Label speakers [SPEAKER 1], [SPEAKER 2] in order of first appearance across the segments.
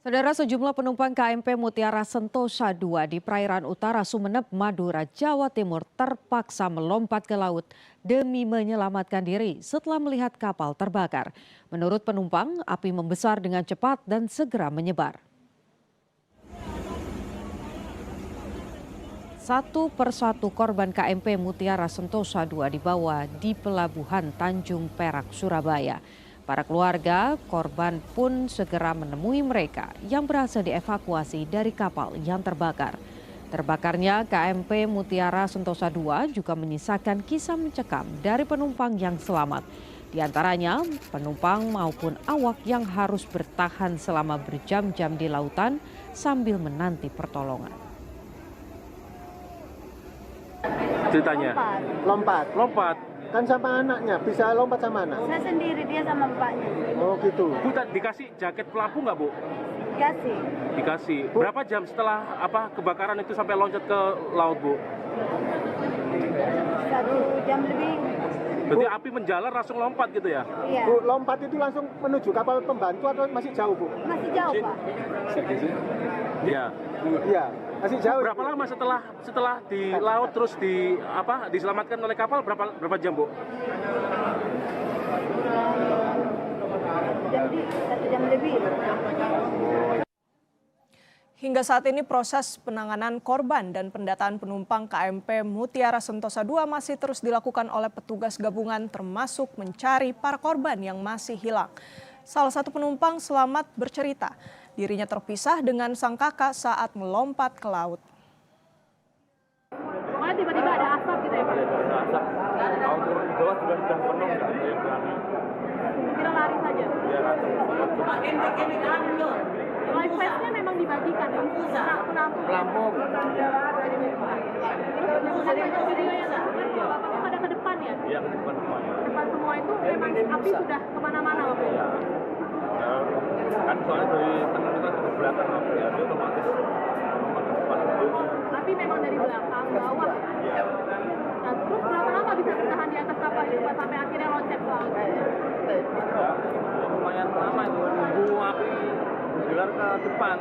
[SPEAKER 1] Saudara, sejumlah penumpang KMP Mutiara Sentosa II di perairan utara Sumeneb, Madura, Jawa Timur terpaksa melompat ke laut demi menyelamatkan diri setelah melihat kapal terbakar. Menurut penumpang, api membesar dengan cepat dan segera menyebar. Satu persatu korban KMP Mutiara Sentosa II dibawa di pelabuhan Tanjung Perak, Surabaya. Para keluarga korban pun segera menemui mereka yang berhasil dievakuasi dari kapal yang terbakar. Terbakarnya KMP Mutiara Sentosa II juga menyisakan kisah mencekam dari penumpang yang selamat. Di antaranya penumpang maupun awak yang harus bertahan selama berjam-jam di lautan sambil menanti pertolongan.
[SPEAKER 2] Ceritanya?
[SPEAKER 3] Lompat. Kan sama anaknya, bisa lompat sama anak?
[SPEAKER 4] Saya sendiri, dia sama bapaknya.
[SPEAKER 3] Oh gitu.
[SPEAKER 2] Bu, dikasih jaket pelampung nggak, Bu?
[SPEAKER 4] Dikasih.
[SPEAKER 2] Dikasih. Berapa jam setelah kebakaran itu sampai loncat ke laut, Bu?
[SPEAKER 4] 1 jam lebih.
[SPEAKER 2] Berarti api menjalar langsung lompat gitu ya?
[SPEAKER 4] Iya.
[SPEAKER 3] Bu, lompat itu langsung menuju kapal pembantu atau masih jauh, Bu?
[SPEAKER 4] Masih jauh, Pak.
[SPEAKER 2] Iya.
[SPEAKER 3] Iya, masih jauh.
[SPEAKER 2] Berapa lama setelah di laut terus diselamatkan oleh kapal, berapa jam, Bu?
[SPEAKER 4] Jadi 1 jam lebih.
[SPEAKER 5] Hingga saat ini proses penanganan korban dan pendataan penumpang KMP Mutiara Sentosa II masih terus dilakukan oleh petugas gabungan termasuk mencari para korban yang masih hilang. Salah satu penumpang selamat bercerita, dirinya terpisah dengan sang kakak saat melompat ke laut.
[SPEAKER 6] Pokoknya tiba-tiba ada asap gitu ya, Pak?
[SPEAKER 7] Ada asap. Kalau turun di bawah juga sudah penuh, nggak ada yang berani.
[SPEAKER 6] Kira lari saja?
[SPEAKER 7] Ya,
[SPEAKER 6] Life vest-nya memang dibagikan, Pak?
[SPEAKER 7] pelampung.
[SPEAKER 6] Terus videonya nggak? Bapak pada ke depan ya?
[SPEAKER 7] Iya, ke depan semuanya.
[SPEAKER 6] Depan semua itu memang api sudah kemana-mana waktu itu?
[SPEAKER 7] Ya, kan soalnya dari tengah kita ke belakang, ya, dia otomatis ke depan.
[SPEAKER 6] Api memang dari belakang, bawah.
[SPEAKER 7] Iya.
[SPEAKER 6] Nah, terus berapa lama bisa bertahan di atas kapal itu, Pak, sampai akhirnya loncat ke laut?
[SPEAKER 7] Ya, lumayan lama itu. Nunggu api gelar ke depan.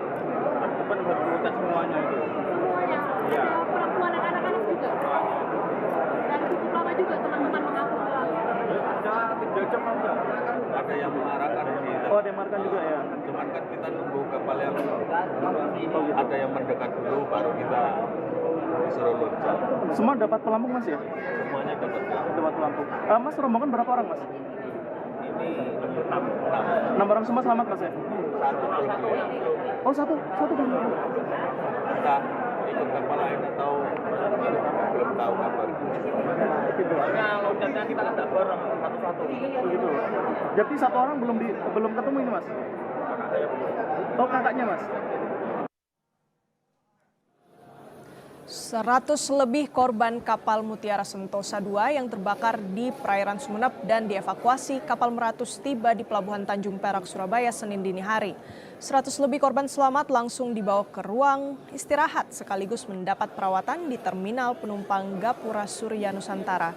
[SPEAKER 7] Ke depan udah terlucat semuanya itu.
[SPEAKER 6] Semuanya?
[SPEAKER 7] Iya.
[SPEAKER 6] Ada perempuan dan anak-anak juga?
[SPEAKER 7] Semuanya.
[SPEAKER 6] Dan cukup lama juga teman-teman mengaku ke laut?
[SPEAKER 7] Ya, 3 jam aja. Ada yang mengarahkan di.
[SPEAKER 3] Oh, ada yang markan juga ya?
[SPEAKER 7] Cuman kan kita nunggu kapal yang ada yang mendekat dulu, baru kita disuruh loncat.
[SPEAKER 3] Semua dapat pelampung, Mas ya?
[SPEAKER 7] Semuanya dapat pelampung.
[SPEAKER 3] Dapat pelampung. Mas, rombongan berapa orang, Mas?
[SPEAKER 7] Ini 6.
[SPEAKER 3] 6 orang semua selamat, Mas ya?
[SPEAKER 7] Satu pergi.
[SPEAKER 3] Oh, satu dulu.
[SPEAKER 7] Entah ikut kapal lain atau belum tahu kabar. Soalnya loncatnya kita kan bareng satu-satu.
[SPEAKER 3] Begitu. Jadi satu orang belum ketemu ini, Mas?
[SPEAKER 7] Kakak saya belum.
[SPEAKER 3] Oh, kakaknya, Mas?
[SPEAKER 5] 100 lebih korban kapal Mutiara Sentosa II yang terbakar di perairan Sumeneb dan dievakuasi kapal Meratus tiba di Pelabuhan Tanjung Perak, Surabaya, Senin dini hari. 100 lebih korban selamat langsung dibawa ke ruang istirahat sekaligus mendapat perawatan di Terminal Penumpang Gapura Surya Nusantara.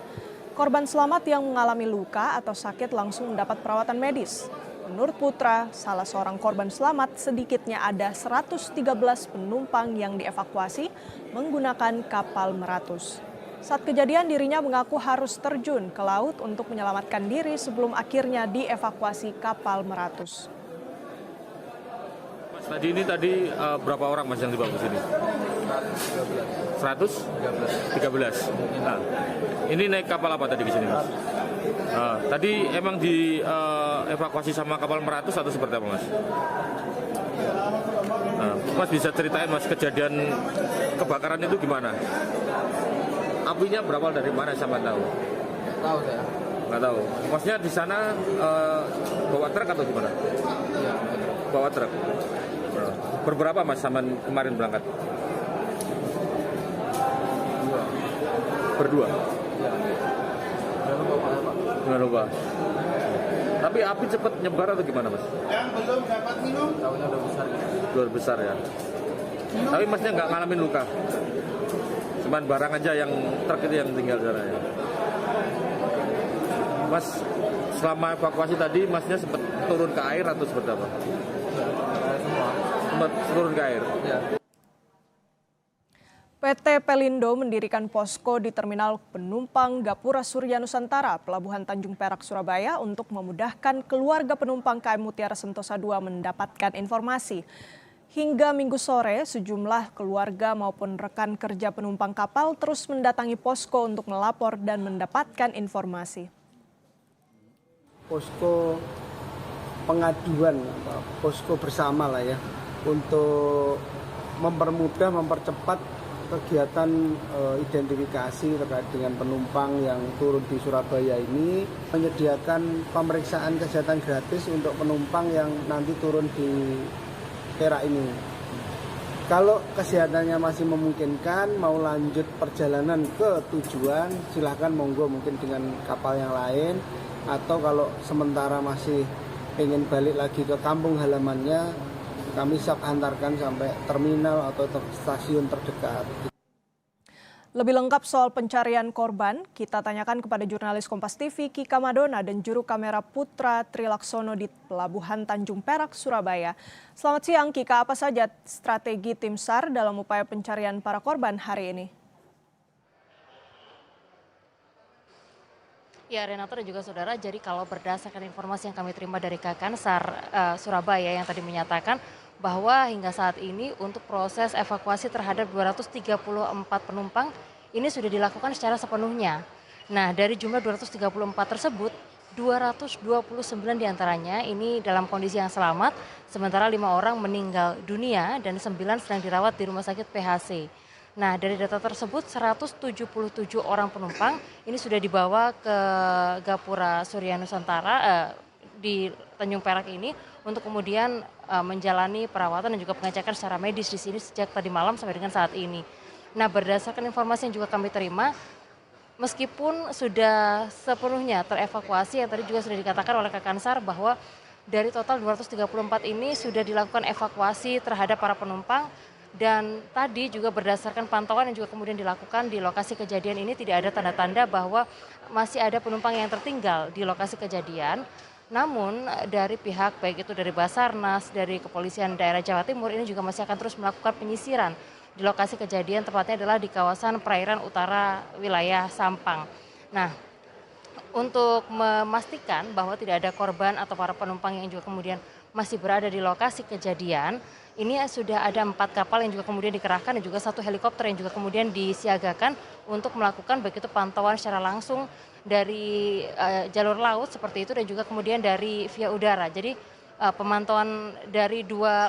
[SPEAKER 5] Korban selamat yang mengalami luka atau sakit langsung mendapat perawatan medis. Menurut Putra, salah seorang korban selamat, sedikitnya ada 113 penumpang yang dievakuasi menggunakan kapal Meratus. Saat kejadian dirinya mengaku harus terjun ke laut untuk menyelamatkan diri sebelum akhirnya dievakuasi kapal Meratus.
[SPEAKER 8] Mas, tadi berapa orang, Mas, yang dibawa ke sini? 100? 13. Nah, ini naik kapal apa tadi ke sini, Mas? Tadi emang dievakuasi sama kapal Meratus atau seperti apa, Mas? Mas bisa ceritain, Mas, kejadian kebakaran itu gimana? Apinya berawal dari mana sama tahu?
[SPEAKER 9] Tahu saya.
[SPEAKER 8] Nggak tahu. Maksudnya di sana bawa truk atau gimana?
[SPEAKER 9] Iya.
[SPEAKER 8] Bawa truk. Berberapa, Mas, sama kemarin berangkat? Berdua.
[SPEAKER 9] Iya.
[SPEAKER 8] Nggak lupa. Tapi api cepat nyebar atau gimana, Mas?
[SPEAKER 9] Yang belum dapat minum. Tahunya udah besar.
[SPEAKER 8] Luar besar ya. Tapi Masnya nggak ngalamin luka? Cuman barang aja yang truk itu yang tinggal di sana ya. Mas, selama evakuasi tadi Masnya sempat turun ke air atau seperti apa?
[SPEAKER 9] Semua.
[SPEAKER 8] sempat turun ke air.
[SPEAKER 9] Ya.
[SPEAKER 5] PT Pelindo mendirikan posko di Terminal Penumpang Gapura Surya Nusantara, Pelabuhan Tanjung Perak, Surabaya untuk memudahkan keluarga penumpang KM Mutiara Sentosa II mendapatkan informasi. Hingga Minggu sore, sejumlah keluarga maupun rekan kerja penumpang kapal terus mendatangi posko untuk melapor dan mendapatkan informasi.
[SPEAKER 3] Posko pengaduan, posko bersama lah ya, untuk mempermudah, mempercepat kegiatan identifikasi terkait dengan penumpang yang turun di Surabaya ini, menyediakan pemeriksaan kesehatan gratis untuk penumpang yang nanti turun di Perak ini. Kalau kesehatannya masih memungkinkan, mau lanjut perjalanan ke tujuan, silahkan monggo mungkin dengan kapal yang lain, atau kalau sementara masih ingin balik lagi ke kampung halamannya, kami siap antarkan sampai terminal atau stasiun terdekat.
[SPEAKER 5] Lebih lengkap soal pencarian korban, kita tanyakan kepada jurnalis Kompas TV Kika Madona dan juru kamera Putra Trilaksono di Pelabuhan Tanjung Perak, Surabaya. Selamat siang Kika, apa saja strategi tim SAR dalam upaya pencarian para korban hari ini?
[SPEAKER 10] Ya, Renato dan juga saudara, jadi kalau berdasarkan informasi yang kami terima dari Kakansar Surabaya yang tadi menyatakan bahwa hingga saat ini untuk proses evakuasi terhadap 234 penumpang ini sudah dilakukan secara sepenuhnya. Nah, dari jumlah 234 tersebut, 229 diantaranya ini dalam kondisi yang selamat, sementara 5 orang meninggal dunia dan 9 sedang dirawat di Rumah Sakit PHC. Nah, dari data tersebut 177 orang penumpang ini sudah dibawa ke Gapura Surya Nusantara di Tanjung Perak ini untuk kemudian menjalani perawatan dan juga pengecekan secara medis di sini sejak tadi malam sampai dengan saat ini. Nah, berdasarkan informasi yang juga kami terima, meskipun sudah sepenuhnya terevakuasi yang tadi juga sudah dikatakan oleh Kakansar bahwa dari total 234 ini sudah dilakukan evakuasi terhadap para penumpang. Dan tadi juga berdasarkan pantauan yang juga kemudian dilakukan di lokasi kejadian ini tidak ada tanda-tanda bahwa masih ada penumpang yang tertinggal di lokasi kejadian. Namun dari pihak baik itu dari Basarnas, dari Kepolisian Daerah Jawa Timur ini juga masih akan terus melakukan penyisiran di lokasi kejadian, tepatnya adalah di kawasan perairan utara wilayah Sampang. Nah, untuk memastikan bahwa tidak ada korban atau para penumpang yang juga kemudian masih berada di lokasi kejadian, ini sudah ada 4 kapal yang juga kemudian dikerahkan dan juga 1 helikopter yang juga kemudian disiagakan untuk melakukan baik itu pantauan secara langsung dari jalur laut seperti itu dan juga kemudian dari via udara. Jadi pemantauan dari dua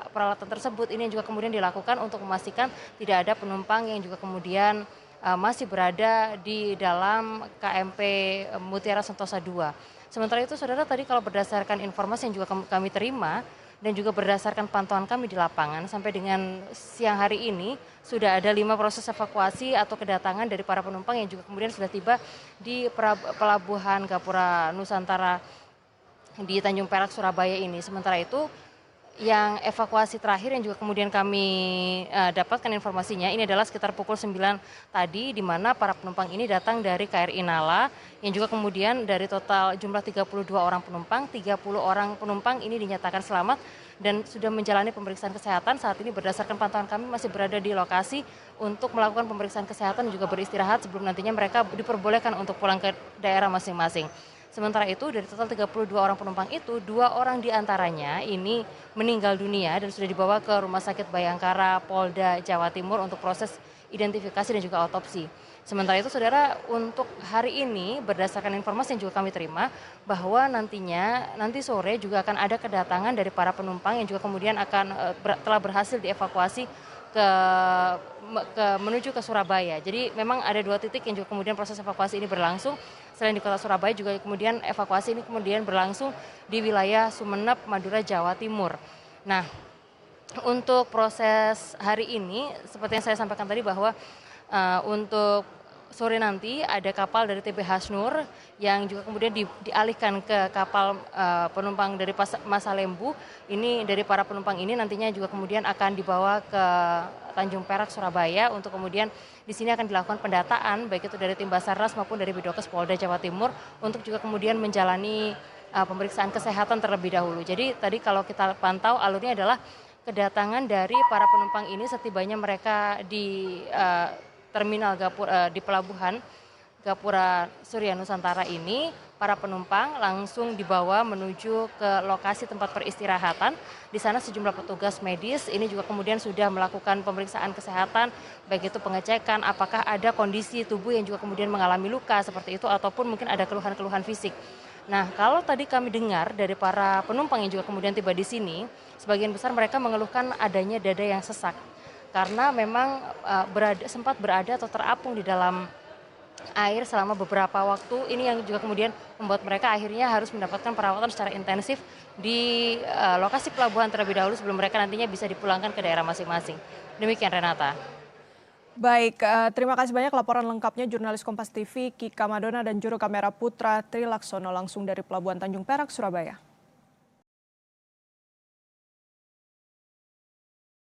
[SPEAKER 10] peralatan tersebut ini yang juga kemudian dilakukan untuk memastikan tidak ada penumpang yang juga kemudian masih berada di dalam KMP Mutiara Sentosa II. Sementara itu saudara, tadi kalau berdasarkan informasi yang juga kami terima dan juga berdasarkan pantauan kami di lapangan sampai dengan siang hari ini sudah ada 5 proses evakuasi atau kedatangan dari para penumpang yang juga kemudian sudah tiba di Pelabuhan Gapura Nusantara di Tanjung Perak, Surabaya ini. Sementara itu yang evakuasi terakhir yang juga kemudian kami dapatkan informasinya ini adalah sekitar pukul 9 tadi, di mana para penumpang ini datang dari KRI Nala yang juga kemudian dari total jumlah 32 orang penumpang, 30 orang penumpang ini dinyatakan selamat dan sudah menjalani pemeriksaan kesehatan. Saat ini berdasarkan pantauan kami masih berada di lokasi untuk melakukan pemeriksaan kesehatan dan juga beristirahat sebelum nantinya mereka diperbolehkan untuk pulang ke daerah masing-masing. Sementara itu dari total 32 orang penumpang itu 2 orang diantaranya ini meninggal dunia dan sudah dibawa ke Rumah Sakit Bayangkara Polda Jawa Timur untuk proses identifikasi dan juga otopsi. Sementara itu saudara, untuk hari ini berdasarkan informasi yang juga kami terima bahwa nanti sore juga akan ada kedatangan dari para penumpang yang juga kemudian akan telah berhasil dievakuasi menuju ke Surabaya. Jadi memang ada 2 titik yang juga kemudian proses evakuasi ini berlangsung. Selain di kota Surabaya juga kemudian evakuasi ini kemudian berlangsung di wilayah Sumeneb, Madura, Jawa Timur. Nah, untuk proses hari ini seperti yang saya sampaikan tadi bahwa untuk sore nanti ada kapal dari TB Hasnur yang juga kemudian dialihkan ke kapal penumpang dari Masalembu. Ini dari para penumpang ini nantinya juga kemudian akan dibawa ke Tanjung Perak, Surabaya untuk kemudian di sini akan dilakukan pendataan baik itu dari tim Basarnas maupun dari Bidokes Polda Jawa Timur untuk juga kemudian menjalani pemeriksaan kesehatan terlebih dahulu. Jadi tadi kalau kita pantau alurnya adalah kedatangan dari para penumpang ini setibanya mereka di terminal di pelabuhan Gapura Surya Nusantara ini, para penumpang langsung dibawa menuju ke lokasi tempat peristirahatan. Di sana sejumlah petugas medis ini juga kemudian sudah melakukan pemeriksaan kesehatan, baik itu pengecekan apakah ada kondisi tubuh yang juga kemudian mengalami luka seperti itu ataupun mungkin ada keluhan-keluhan fisik. Nah, kalau tadi kami dengar dari para penumpang yang juga kemudian tiba di sini, sebagian besar mereka mengeluhkan adanya dada yang sesak karena memang sempat berada atau terapung di dalam air selama beberapa waktu. Ini yang juga kemudian membuat mereka akhirnya harus mendapatkan perawatan secara intensif di lokasi pelabuhan terlebih dahulu sebelum mereka nantinya bisa dipulangkan ke daerah masing-masing. Demikian Renata.
[SPEAKER 5] Baik, terima kasih banyak laporan lengkapnya jurnalis Kompas TV Kika Madona dan juru kamera Putra Trilaksono langsung dari Pelabuhan Tanjung Perak, Surabaya.